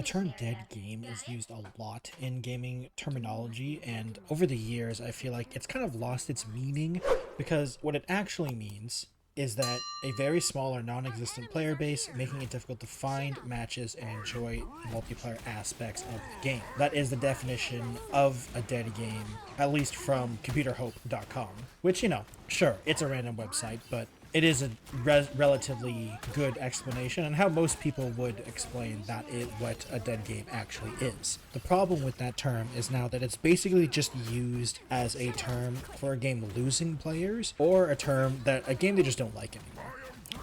term dead game is used a lot in gaming terminology, and over the years, I feel like it's kind of lost its meaning because what it actually means is that a very small or non-existent player base, making it difficult to find matches and enjoy multiplayer aspects of the game. That is the definition of a dead game, at least from computerhope.com, which, sure, it's a random website, but it is a relatively good explanation on how most people would explain what a dead game actually is. The problem with that term is now that it's basically just used as a term for a game losing players, or a game they just don't like anymore.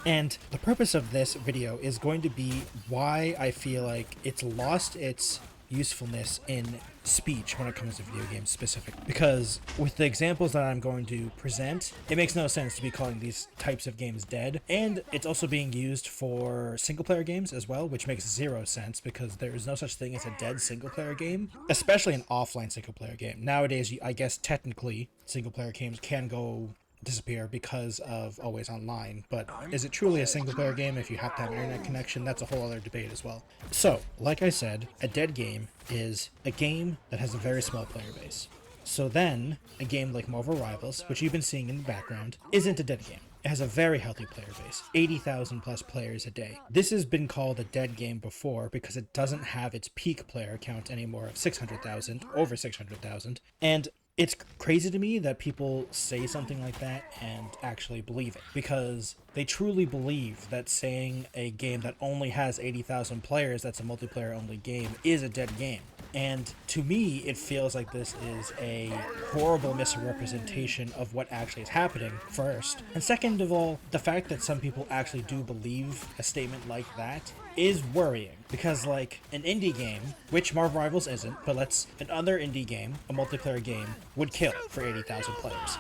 And the purpose of this video is going to be why I feel like it's lost its usefulness in speech when it comes to video games specific, because with the examples that I'm going to present, it makes no sense to be calling these types of games dead, and it's also being used for single player games as well, which makes zero sense because there is no such thing as a dead single player game, especially an offline single player game. Nowadays, I guess technically single player games can go disappear because of always online, but is it truly a single player game if you have to have an internet connection? That's a whole other debate as well. So, like I said, a dead game is a game that has a very small player base. So then, a game like Marvel Rivals, which you've been seeing in the background, isn't a dead game. It has a very healthy player base, 80,000 plus players a day. This has been called a dead game before because it doesn't have its peak player count anymore of 600,000, over 600,000, and it's crazy to me that people say something like that and actually believe it, because they truly believe that saying a game that only has 80,000 players that's a multiplayer only game is a dead game. And to me, it feels like this is a horrible misrepresentation of what actually is happening, first. And second of all, the fact that some people actually do believe a statement like that is worrying. Because, like, an indie game, which Marvel Rivals isn't, but another indie game, a multiplayer game, would kill for 80,000 players.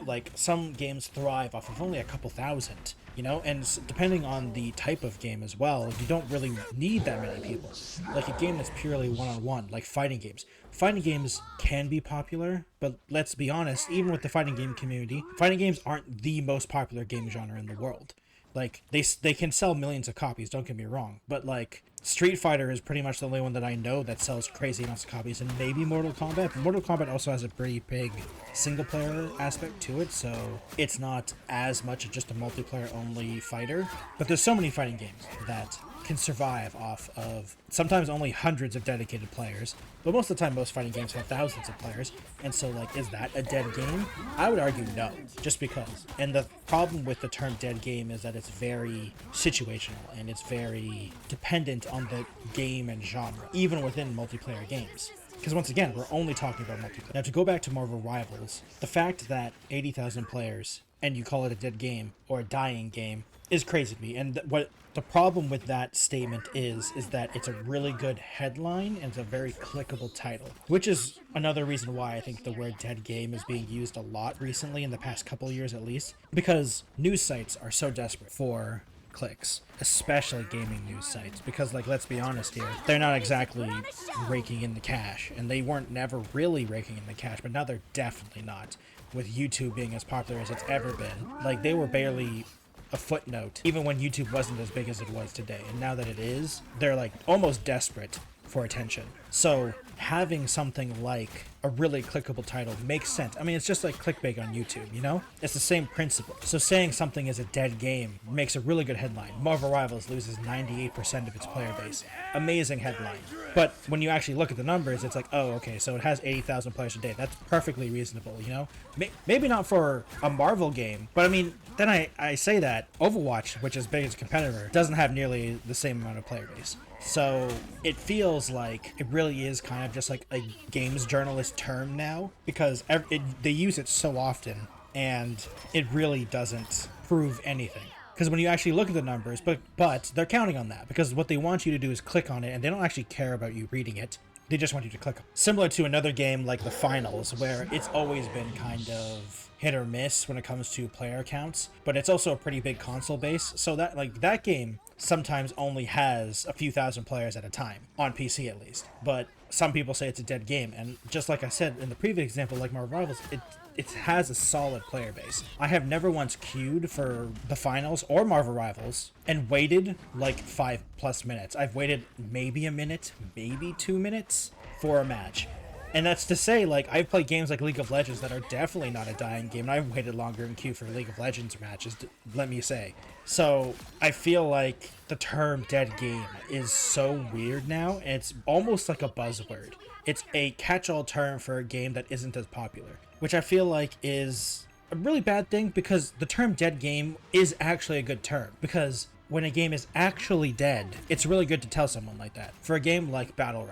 Like, some games thrive off of only a couple thousand, and depending on the type of game as well, you don't really need that many people. Like, a game that's purely one-on-one, like fighting games. Fighting games can be popular, but let's be honest, even with the fighting game community, fighting games aren't the most popular game genre in the world. Like, they can sell millions of copies, don't get me wrong, but, like, Street Fighter is pretty much the only one that I know that sells crazy amounts of copies, and maybe Mortal Kombat. But Mortal Kombat also has a pretty big single-player aspect to it, so it's not as much just a multiplayer-only fighter. But there's so many fighting games that can survive off of sometimes only hundreds of dedicated players, but most of the time most fighting games have thousands of players, and so, like, is that a dead game? I would argue no, just because. And the problem with the term dead game is that it's very situational, and it's very dependent on the game and genre, even within multiplayer games. Because once again, we're only talking about multiplayer. Now, to go back to Marvel Rivals, the fact that 80,000 players, and you call it a dead game, or a dying game, is crazy to me. And what the problem with that statement is that it's a really good headline and it's a very clickable title, which is another reason why I think the word dead game is being used a lot recently, in the past couple years at least, because news sites are so desperate for clicks, especially gaming news sites, because, like, let's be honest here, they're not exactly raking in the cash, and they weren't never really raking in the cash, but now they're definitely not, with YouTube being as popular as it's ever been. Like, they were barely a footnote even when YouTube wasn't as big as it was today, and now that it is, they're, like, almost desperate for attention. So having something like a really clickable title makes sense. I mean, it's just like clickbait on YouTube, It's the same principle. So saying something is a dead game makes a really good headline. Marvel Rivals loses 98% of its player base. Amazing headline. But when you actually look at the numbers, it's like, oh, okay, so it has 80,000 players a day. That's perfectly reasonable, Maybe not for a Marvel game, but I mean, then I say that Overwatch, which is big as a competitor, doesn't have nearly the same amount of player base. So it feels like it really is kind of just like a games journalist term now, because they use it so often, and it really doesn't prove anything. Because when you actually look at the numbers, but they're counting on that, because what they want you to do is click on it, and they don't actually care about you reading it. They just want you to click. Similar to another game like the Finals, where it's always been kind of hit or miss when it comes to player counts, but it's also a pretty big console base, so that game sometimes only has a few thousand players at a time, on PC at least. But some people say it's a dead game, and just like I said in the previous example, like Marvel Rivals, it has a solid player base. I have never once queued for the finals or Marvel Rivals and waited like 5+ minutes. I've waited maybe a minute, maybe 2 minutes for a match. And that's to say, like, I've played games like League of Legends that are definitely not a dying game, and I've waited longer in queue for League of Legends matches, let me say. So, I feel like the term dead game is so weird now, and it's almost like a buzzword. It's a catch-all term for a game that isn't as popular, which I feel like is a really bad thing, because the term dead game is actually a good term, because when a game is actually dead, it's really good to tell someone like that. For a game like Battle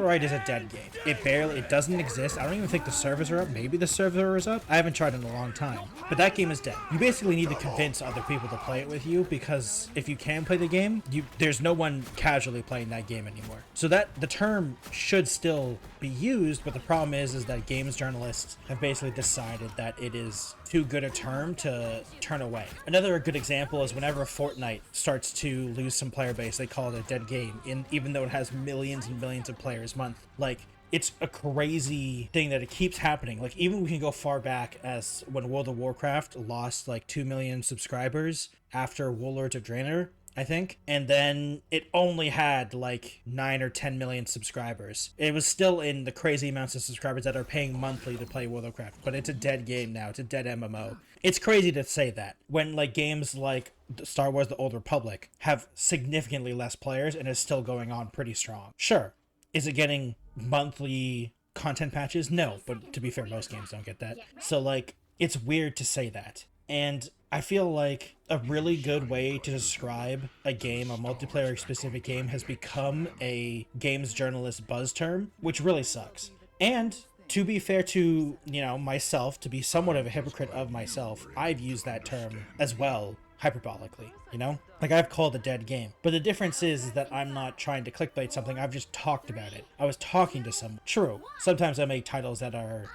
Right is a dead game. It doesn't exist. I don't even think the servers are up. Maybe the server is up. I haven't tried in a long time. But that game is dead. You basically need to convince other people to play it with you, because if you can play the game, there's no one casually playing that game anymore. So that the term should still be used, but the problem is that games journalists have basically decided that it is too good a term to turn away. Another good example is whenever Fortnite starts to lose some player base, they call it a dead game, even though it has millions and millions of players a month. Like, it's a crazy thing that it keeps happening. Like, even we can go far back as when World of Warcraft lost like 2 million subscribers after Warlords of Draenor, I think, and then it only had like 9 or 10 million subscribers. It was still in the crazy amounts of subscribers that are paying monthly to play World of Warcraft, but it's a dead game now. It's a dead MMO. It's crazy to say that when like games like Star Wars: The Old Republic have significantly less players and is still going on pretty strong. Sure, is it getting monthly content patches? No, but to be fair, most games don't get that. So like, it's weird to say that. And I feel like a really good way to describe a game, a multiplayer specific game, has become a games journalist buzz term, which really sucks. And to be fair to, myself, to be somewhat of a hypocrite of myself, I've used that term as well, hyperbolically, Like, I've called a dead game. But the difference is that I'm not trying to clickbait something, I've just talked about it. I was talking to someone. True, sometimes I make titles that are,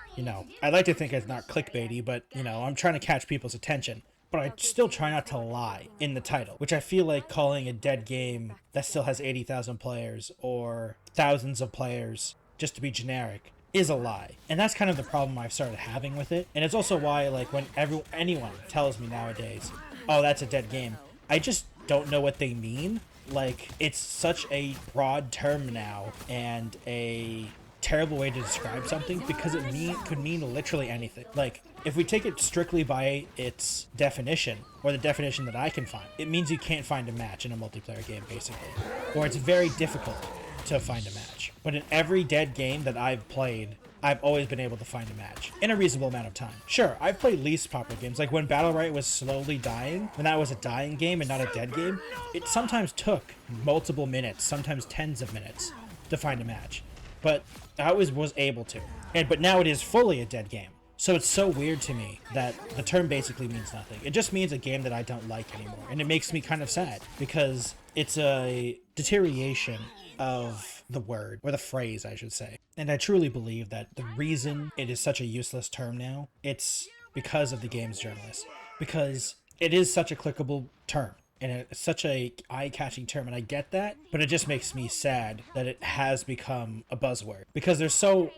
I like to think it's not clickbaity, but, I'm trying to catch people's attention. But I still try not to lie in the title, which I feel like calling a dead game that still has 80,000 players or thousands of players, just to be generic, is a lie. And that's kind of the problem I've started having with it. And it's also why, like, when anyone tells me nowadays, oh, that's a dead game, I just don't know what they mean. Like, it's such a broad term now, and a terrible way to describe something, because it could mean literally anything. Like, if we take it strictly by its definition, or the definition that I can find, it means you can't find a match in a multiplayer game, basically. Or it's very difficult to find a match. But in every dead game that I've played, I've always been able to find a match in a reasonable amount of time. Sure, I've played least popular games, like when Battle Right was slowly dying, when that was a dying game and not a dead game, it sometimes took multiple minutes, sometimes tens of minutes, to find a match. But I always was able to. But now it is fully a dead game. So it's so weird to me that the term basically means nothing. It just means a game that I don't like anymore. And it makes me kind of sad, because it's a deterioration of the word, or the phrase, I should say. And I truly believe that the reason it is such a useless term now, it's because of the games journalists. Because it is such a clickable term. And it's such a eye-catching term, and I get that, but it just makes me sad that it has become a buzzword. Because there's so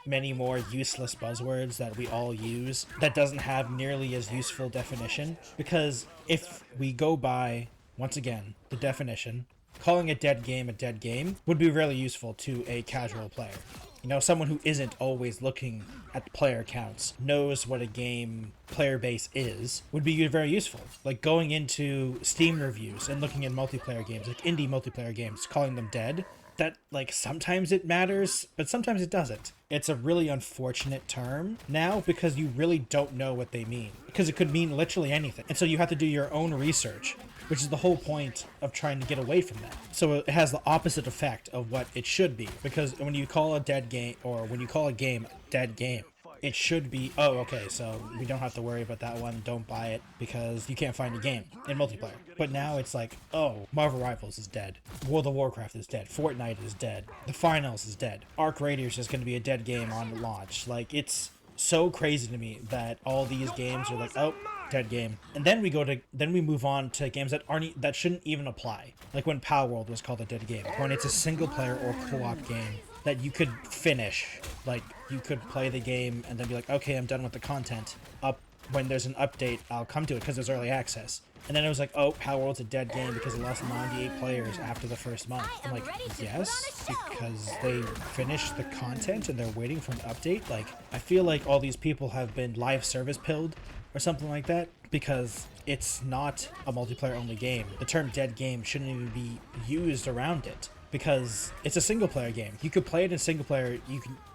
many more useless buzzwords that we all use that doesn't have nearly as useful definition. Because if we go by, once again, the definition, calling a dead game would be really useful to a casual player. Someone who isn't always looking at player counts, knows what a game player base is, would be very useful. Like going into Steam reviews and looking at multiplayer games, like indie multiplayer games, calling them dead, that, like, sometimes it matters, but sometimes it doesn't. It's a really unfortunate term now, because you really don't know what they mean. Because it could mean literally anything. And so you have to do your own research, which is the whole point of trying to get away from that. So it has the opposite effect of what it should be. Because when you call a dead game, or when you call a game dead game, it should be, oh, okay, so we don't have to worry about that one, don't buy it, because you can't find a game in multiplayer. But now it's like, oh, Marvel Rivals is dead, World of Warcraft is dead, Fortnite is dead, the Finals is dead, Arc Raiders is going to be a dead game on launch. Like, it's so crazy to me that all these games are like, oh, dead game. And then we move on to games that shouldn't even apply. Like when Power World was called a dead game, when it's a single player or co-op game that you could finish. Like you could play the game and then be like, okay, I'm done with the content. When there's an update, I'll come to it because there's early access. And then it was like, oh, Power World's a dead game because it lost 98 players after the first month. I'm like, yes, because they finished the content and they're waiting for an update. Like, I feel like all these people have been live service pilled or something like that because it's not a multiplayer only game. The term dead game shouldn't even be used around it because it's a single player game. You could play it in single player.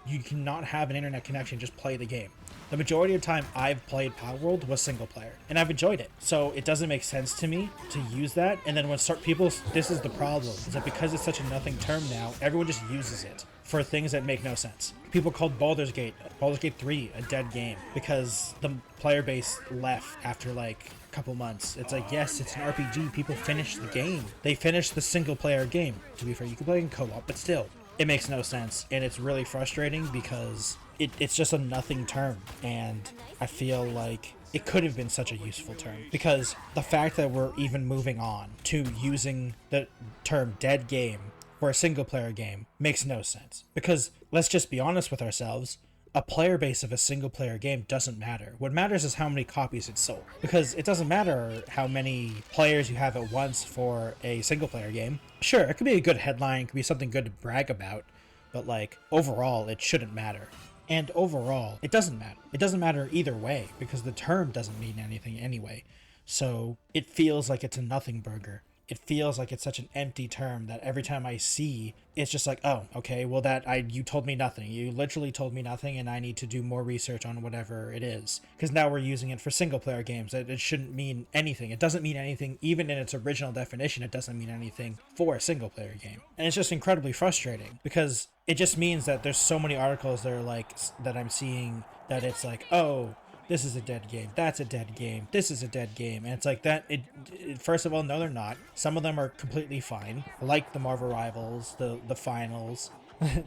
You cannot have an internet connection, just play the game. The majority of the time I've played Power World was single player, and I've enjoyed it. So it doesn't make sense to me to use that. And then when this is the problem, is that because it's such a nothing term now, everyone just uses it for things that make no sense. People called Baldur's Gate 3 a dead game because the player base left after like a couple months. It's like, yes, it's an RPG. People finish the game. They finish the single player game. To be fair, you can play in co-op, but still, it makes no sense. And it's really frustrating because it's just a nothing term, and I feel like it could have been such a useful term because the fact that we're even moving on to using the term dead game for a single player game makes no sense because let's just be honest with ourselves. A player base of a single player game doesn't matter. What matters is how many copies it's sold, because it doesn't matter how many players you have at once for a single player game. Sure, it could be a good headline, it could be something good to brag about, but like overall it shouldn't matter. And overall, it doesn't matter. It doesn't matter either way because the term doesn't mean anything anyway. So it feels like it's a nothing burger. It feels like it's such an empty term that every time I see, it's just like, oh, okay, well you told me nothing. You literally told me nothing, and I need to do more research on whatever it is. Because now we're using it for single player games. It shouldn't mean anything. It doesn't mean anything, even in its original definition, it doesn't mean anything for a single player game. And it's just incredibly frustrating because it just means that there's so many articles that are like, that I'm seeing that it's like, oh, this is a dead game, that's a dead game, this is a dead game. And it's like that, first of all, no, they're not. Some of them are completely fine, like the Marvel Rivals, the Finals,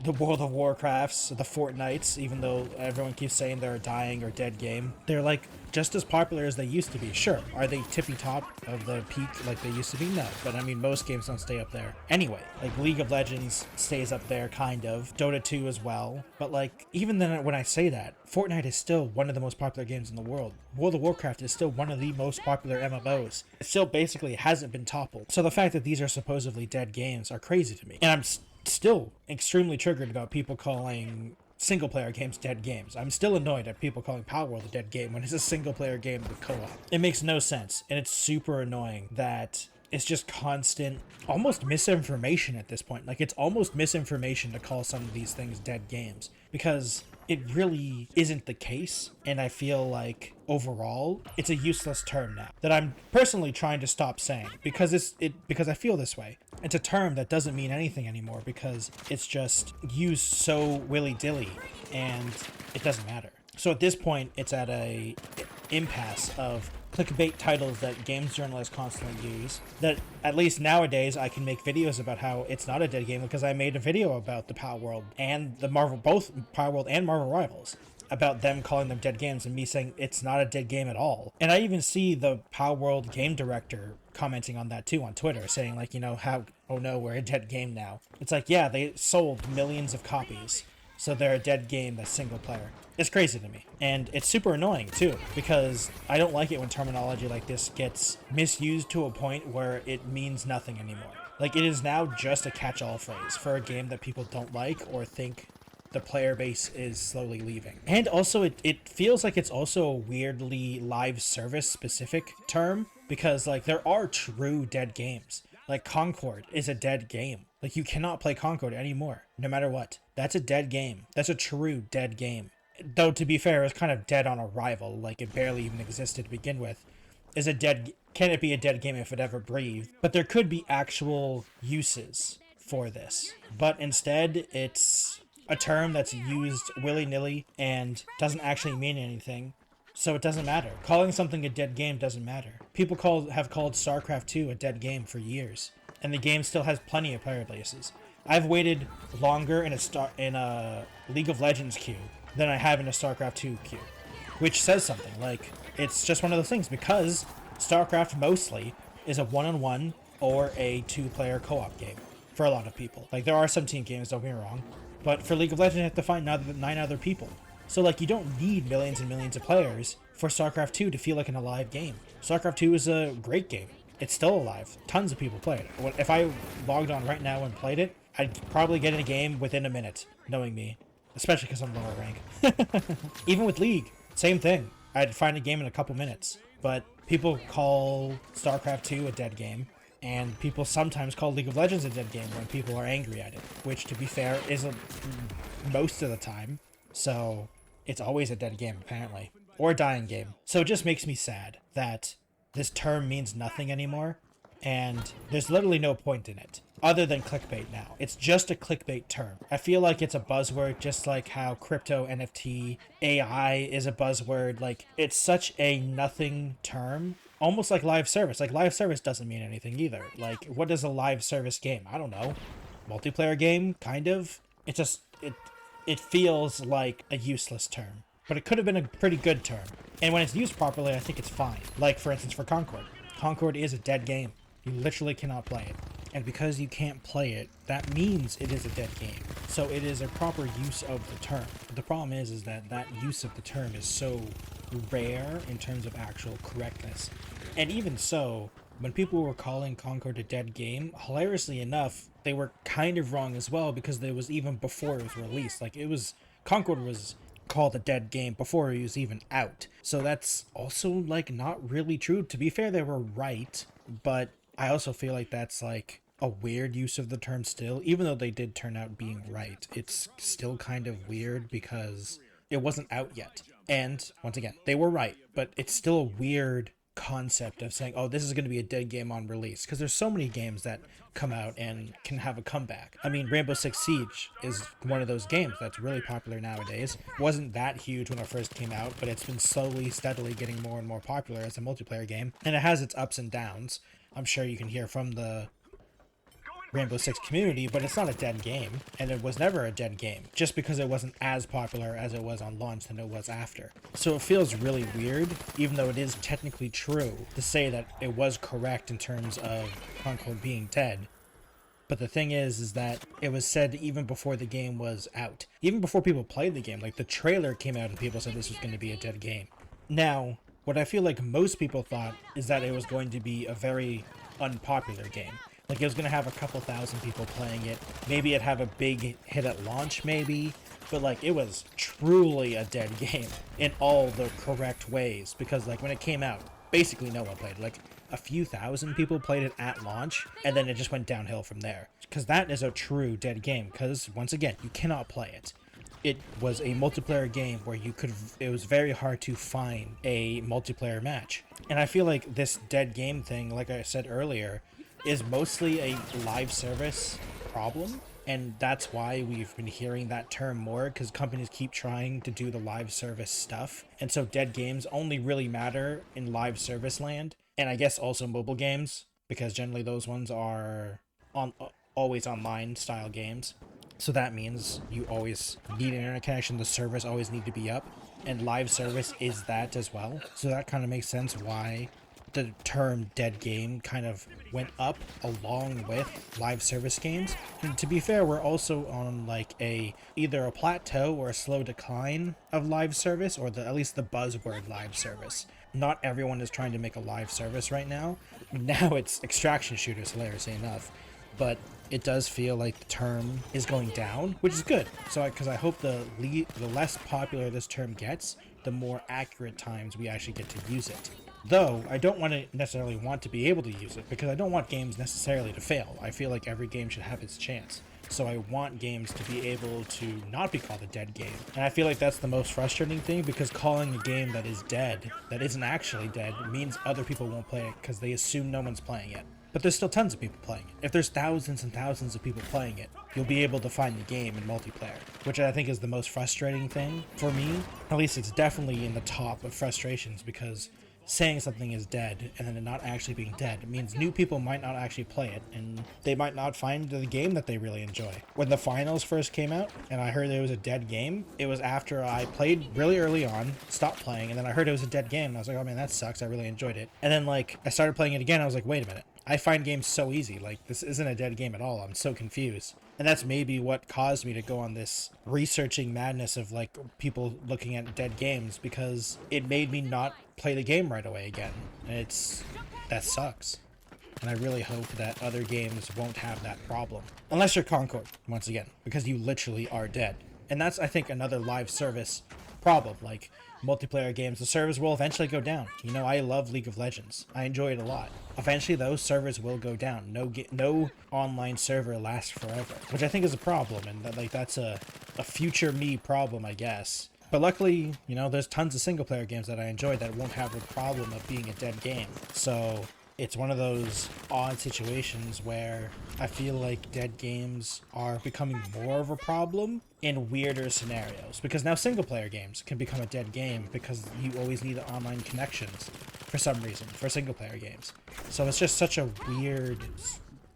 the World of Warcrafts, the Fortnites, even though everyone keeps saying they're a dying or dead game. They're like just as popular as they used to be. Sure, are they tippy top of the peak like they used to be? No, but I mean, most games don't stay up there. Anyway, like League of Legends stays up there, kind of. Dota 2 as well. But like, even then when I say that, Fortnite is still one of the most popular games in the world. World of Warcraft is still one of the most popular MMOs. It still basically hasn't been toppled. So the fact that these are supposedly dead games are crazy to me. And I'm still extremely triggered about people calling single player games dead games. I'm still annoyed at people calling Power World a dead game when it's a single player game with co-op. It makes no sense, and it's super annoying that it's just constant, almost misinformation at this point. Like, it's almost misinformation to call some of these things dead games because it really isn't the case. And I feel like overall it's a useless term now that I'm personally trying to stop saying because because I feel this way. It's a term that doesn't mean anything anymore because it's just used so willy-dilly and it doesn't matter. So at this point, it's at a impasse of clickbait titles that games journalists constantly use, that at least nowadays I can make videos about how it's not a dead game because I made a video about the Power World and the Marvel, both Power World and Marvel Rivals, about them calling them dead games and me saying it's not a dead game at all. And I even see the Power World game director commenting on that too on Twitter, saying like, you know, how, oh no, we're a dead game now. It's like, yeah, they sold millions of copies, so they're a dead game that's single player. It's crazy to me. And it's super annoying too, because I don't like it when terminology like this gets misused to a point where it means nothing anymore. Like, it is now just a catch-all phrase for a game that people don't like or think the player base is slowly leaving. And also, it feels like it's also a weirdly live service specific term, because like there are true dead games. Like Concord is a dead game. Like, you cannot play Concord anymore, no matter what. That's a dead game. That's a true dead game. Though, to be fair, it's kind of dead on arrival. Like, it barely even existed to begin with. Can it be a dead game if it ever breathed? But there could be actual uses for this. But instead, it's a term that's used willy-nilly and doesn't actually mean anything. So it doesn't matter. Calling something a dead game doesn't matter. People have called StarCraft 2 a dead game for years, and the game still has plenty of player bases. I've waited longer in a League of Legends queue than I have in a StarCraft 2 queue, which says something. Like, it's just one of those things, because StarCraft mostly is a one-on-one or a two-player co-op game for a lot of people. Like, there are some team games, don't get me wrong, but for League of Legends, you have to find 9 other people. So, like, you don't need millions and millions of players for StarCraft 2 to feel like an alive game. StarCraft 2 is a great game. It's still alive. Tons of people play it. If I logged on right now and played it, I'd probably get in a game within a minute, knowing me. Especially because I'm lower rank. Even with League, same thing. I'd find a game in a couple minutes. But people call StarCraft 2 a dead game, and people sometimes call League of Legends a dead game when people are angry at it, which, to be fair, isn't most of the time. So it's always a dead game, apparently. Or a dying game. So it just makes me sad that this term means nothing anymore, and there's literally no point in it, other than clickbait now. It's just a clickbait term. I feel like it's a buzzword, just like how crypto, NFT, AI is a buzzword. Like, it's such a nothing term, almost like live service. Like, live service doesn't mean anything either. Like, what is a live service game? I don't know. Multiplayer game, kind of. It just, it feels like a useless term. But it could have been a pretty good term. And when it's used properly, I think it's fine. Like, for instance, for Concord. Concord is a dead game. You literally cannot play it. And because you can't play it, that means it is a dead game. So it is a proper use of the term. But the problem is that that use of the term is so rare in terms of actual correctness. And even so, when people were calling Concord a dead game, hilariously enough, they were kind of wrong as well, because it was even before it was released. Like, Concord was called a dead game before it was even out. So that's also, like, not really true. To be fair, they were right, but I also feel like that's, like, a weird use of the term still. Even though they did turn out being right, it's still kind of weird because it wasn't out yet. And, once again, they were right, but it's still a weird concept of saying, oh, this is going to be a dead game on release, because there's so many games that come out and can have a comeback. I mean, Rainbow Six Siege is one of those games that's really popular nowadays. Wasn't that huge when it first came out, but it's been slowly, steadily getting more and more popular as a multiplayer game, and it has its ups and downs. I'm sure you can hear from the Rainbow Six community, but it's not a dead game, and it was never a dead game, just because it wasn't as popular as it was on launch than it was after. So it feels really weird, even though it is technically true, to say that it was correct in terms of Concord being dead. But the thing is that it was said even before the game was out. Even before people played the game, like the trailer came out and people said this was going to be a dead game. Now, what I feel like most people thought is that it was going to be a very unpopular game. Like, it was going to have a couple thousand people playing it. Maybe it'd have a big hit at launch, maybe. But, like, it was truly a dead game in all the correct ways. Because, like, when it came out, basically no one played it. Like, a few thousand people played it at launch, and then it just went downhill from there. Because that is a true dead game. Because, once again, you cannot play it. It was a multiplayer game where it was very hard to find a multiplayer match. And I feel like this dead game thing, like I said earlier, is mostly a live service problem, and that's why we've been hearing that term more, because companies keep trying to do the live service stuff, and so dead games only really matter in live service land, and I guess also mobile games, because generally those ones are always online style games. So that means you always need an internet connection, the servers always need to be up, and live service is that as well. So that kind of makes sense why the term dead game kind of went up along with live service games. And to be fair, we're also on like either a plateau or a slow decline of live service, or at least the buzzword live service. Not everyone is trying to make a live service right now. Now it's extraction shooters, hilariously enough, but it does feel like the term is going down, which is good. So because I hope the less popular this term gets, the more accurate times we actually get to use it. Though, I don't necessarily want to be able to use it, because I don't want games necessarily to fail. I feel like every game should have its chance. So I want games to be able to not be called a dead game. And I feel like that's the most frustrating thing, because calling a game that is dead, that isn't actually dead, means other people won't play it, because they assume no one's playing it. But there's still tons of people playing it. If there's thousands and thousands of people playing it, you'll be able to find the game in multiplayer, which I think is the most frustrating thing for me. At least it's definitely in the top of frustrations, because saying something is dead and then it not actually being dead. It means new people might not actually play it, and they might not find the game that they really enjoy. When the finals first came out and I heard it was a dead game, it was after I played really early on, stopped playing, and then I heard it was a dead game, and I was like, oh man, that sucks, I really enjoyed it. And then like I started playing it again, I was like, wait a minute, I find games so easy, like this isn't a dead game at all, I'm so confused. And that's maybe what caused me to go on this researching madness of like people looking at dead games, because it made me not play the game right away again. And that sucks. And I really hope that other games won't have that problem. Unless you're Concord, once again, because you literally are dead. And that's, I think, another live service problem. Like multiplayer games, the servers will eventually go down. You know, I love League of Legends. I enjoy it a lot. Eventually, those servers will go down. No online server lasts forever, which I think is a problem, and that's a future me problem, I guess. But luckily, you know, there's tons of single player games that I enjoy that won't have the problem of being a dead game. So it's one of those odd situations where I feel like dead games are becoming more of a problem in weirder scenarios, because now single player games can become a dead game because you always need online connections for some reason for single player games. So it's just such a weird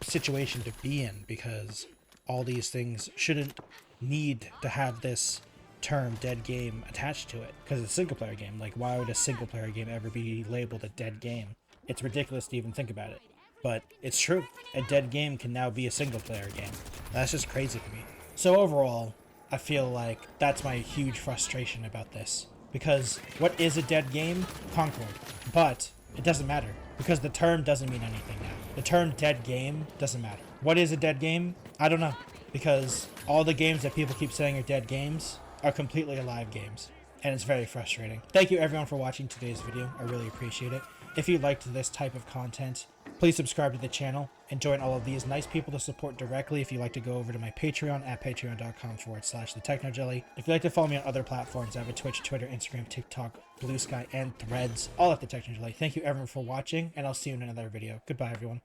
situation to be in, because all these things shouldn't need to have this term dead game attached to it, because it's a single player game. Like, why would a single player game ever be labeled a dead game? It's ridiculous to even think about it, but it's true. A dead game can now be a single player game. That's just crazy to me. So overall, I feel like that's my huge frustration about this, because what is a dead game? Concord. But it doesn't matter, because the term doesn't mean anything now. The term dead game doesn't matter. What is a dead game? I don't know, because all the games that people keep saying are dead games are completely alive games, and it's very frustrating. Thank you everyone for watching today's video. I really appreciate it. If you liked this type of content, please subscribe to the channel and join all of these nice people to support directly. If you'd like to go over to my Patreon at patreon.com/thetechnojelly. If you'd like to follow me on other platforms, I have a Twitch, Twitter, Instagram, TikTok, Blue Sky, and Threads, all at the Technojelly. Thank you everyone for watching, and I'll see you in another video. Goodbye everyone.